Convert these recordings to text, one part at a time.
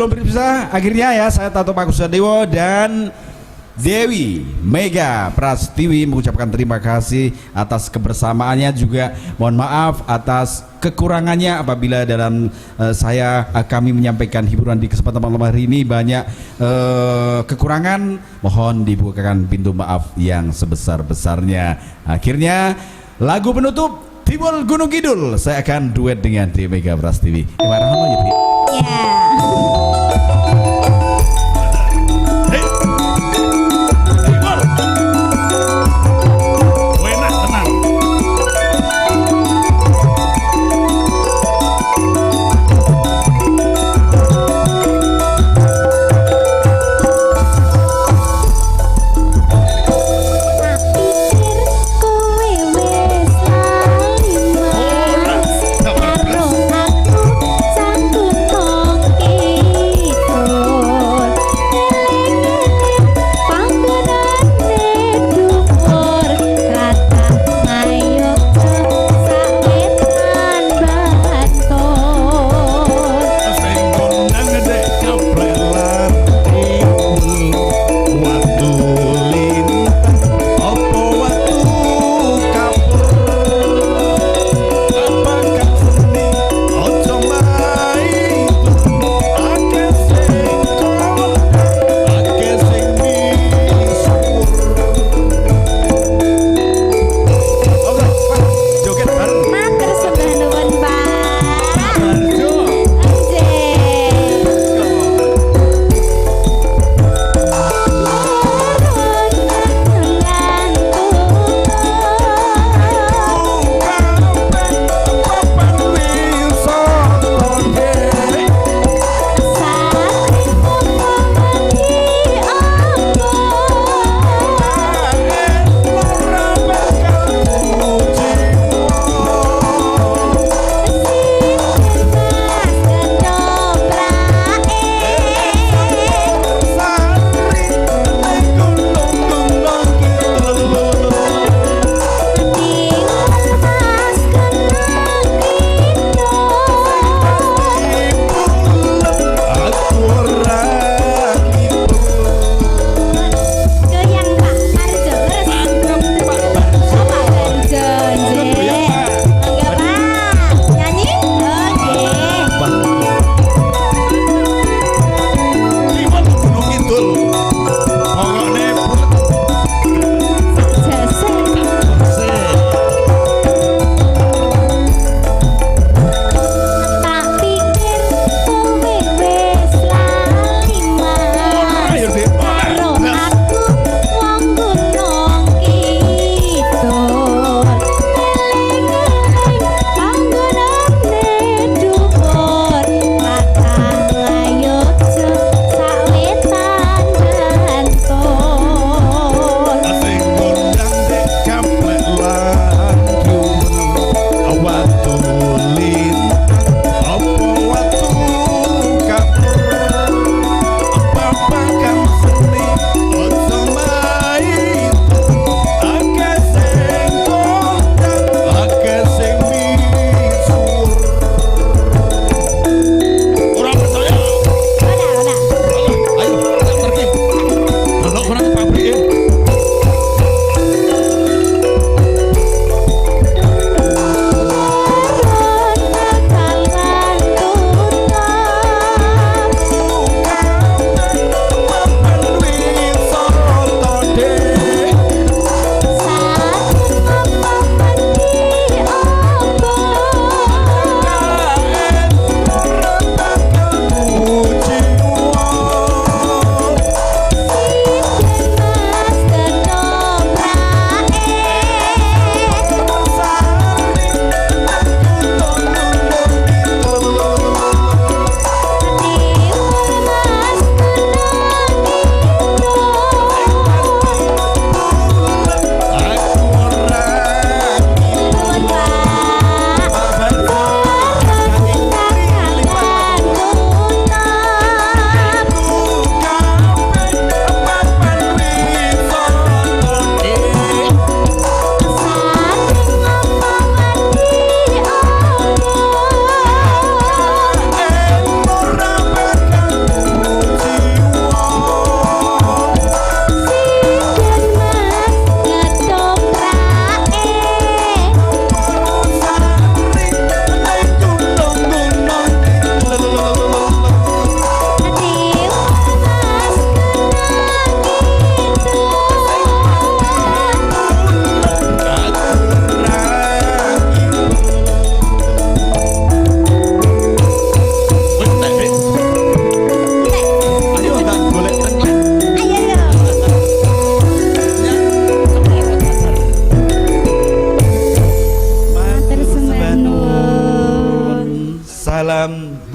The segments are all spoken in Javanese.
Belum berpisah, akhirnya ya saya Tato Pak Kusadewo dan Dewi Mega Prastiwi mengucapkan terima kasih atas kebersamaannya, juga mohon maaf atas kekurangannya apabila dalam kami menyampaikan hiburan di kesempatan malam hari ini banyak kekurangan, mohon dibukakan pintu maaf yang sebesar-besarnya. Akhirnya lagu penutup Tiwul Gunung Kidul saya akan duet dengan Dewi Mega Prastiwi. Gimana ya, Bi? Ya. Karo aku sanggup tongke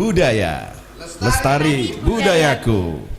budaya. Lestari budayaku.